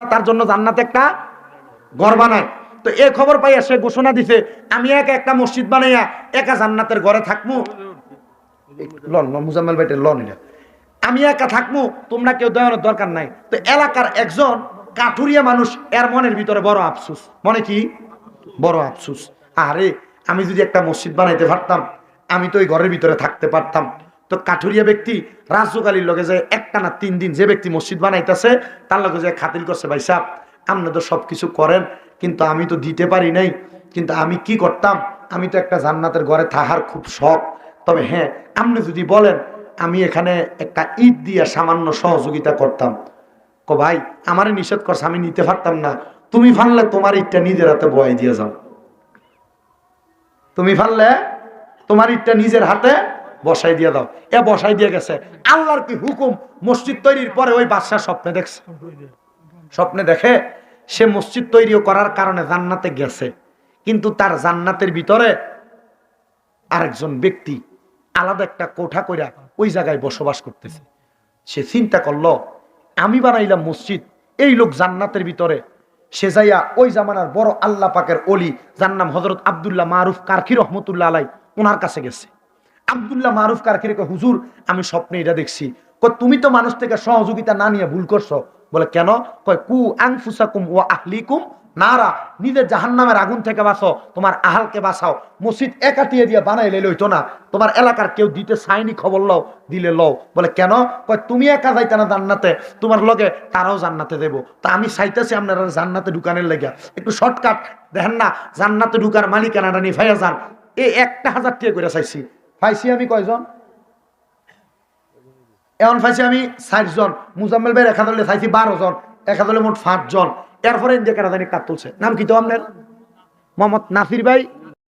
তার জন্য জান্নাতে একটা ঘর বানায়। তো এই খবর পাইয়া সে ঘোষণা দিছে, আমি একা একটা মসজিদ বানাইয়া একা জান্নাতের ঘরে থাকবো। লন মুজাম্মেল ভাই লন, আমি একা থাকবো, তোমরা কেউ দেওয়ানোর দরকার নাই। তো এলাকার একজন কাঠুরিয়া মানুষ, এর মনের ভিতরে বড় আফসুস, মনে কি বড় আফসুস, আরে আমি যদি একটা মসজিদ বানাইতে পারতাম, আমি তো ওই ঘরের ভিতরে থাকতে পারতাম। তো কাঠুরিয়া ব্যক্তি রাজুক আলীর লগে যায় একটানা 3 দিন, যে ব্যক্তি মসজিদ বানাইতেছে তার লগে যায় খাতির করছে, ভাই সাহেব আপনি তো সব কিছু করেন, কিন্তু আমি তো দিতে পারি নাই, কিন্তু আমি কি করতাম, আমি তো একটা জান্নাতের ঘরে থাকার খুব শখ, তবে হ্যাঁ আপনি যদি বলেন আমি এখানে একটা ইট দিয়ে সামান্য সহযোগিতা করতাম। কো ভাই আমারে নিষেধ করছে, আমি নিতে পারতাম না, তুমি ফানলে তোমার ইটটা নিজের হাতে বয়াই দিয়ে যাও, তুমি ফানলে তোমার ইটটা নিজের হাতে বসাই দিয়ে দাও। এ বসাই দিয়ে গেছে। আল্লাহর কি হুকুম, মসজিদ তৈরির পরে ওই বাদশা স্বপ্নে দেখছে, স্বপ্নে দেখে সে মসজিদ তৈরি করার কারণে জান্নাতে গেছে, কিন্তু তার জান্নাতের ভিতরে আরেকজন ব্যক্তি আলাদা একটা কোঠা কইরা ওই জায়গায় বসবাস করতেছে। সে চিন্তা করলো, আমি বানাইলাম মসজিদ, এই লোক জান্নাতের ভিতরে, সে যাইয়া ওই জামানার বড় আল্লাহ পাকের অলি, যার নাম হযরত আব্দুল্লাহ মারুফ কারখি রহমতুল্লাহ আলাই, ওনার কাছে গেছে। আব্দুল্লাহ মারুফ কারখির কয়, হুজুর আমি স্বপ্নে এটা দেখছি। কয় তুমি তো মানুষ থেকে সহযোগিতা না নিয়ে ভুল করছো। বলে কেন? কয় কু আনফুসাকুম ওয়া আহলিকুম নারা, নিজের জাহান্নামের আগুন থেকে বাঁচো, তোমার আহালকে বাঁচাও। মসজিদ একাটিয়ে দিয়ে বানাইলে লইতো না, তোমার এলাকার কেউ দিতে চাইনি, খবর লও, দিলে লও। বলে কেন? কয় তুমি একা যাইতে না জান্নাতে, তোমার লগে তারাও জান্নাতে দেবো। তা আমি চাইতেছি আপনারা জান্নাতে ঢুকানের লেগে একটু শর্টকাট দেখেন না, জান্নাতে ঢুকার মালিকানাটা নিয়ে ফাইয়া যান। এই 1000 টাকা করে চাইছি, পাইছি আমি কয়জন? এখন পাইছি আমি 4 জন। মুজাম্মেল ভাই একা দলে চাইছি 12 জন, একা দলে মোট 5 জন। এরপরে ইন্ডিয়া কেনা জানি কাট তুলছে। নাম কি তো আপনার? মোহাম্মদ নাসির ভাই,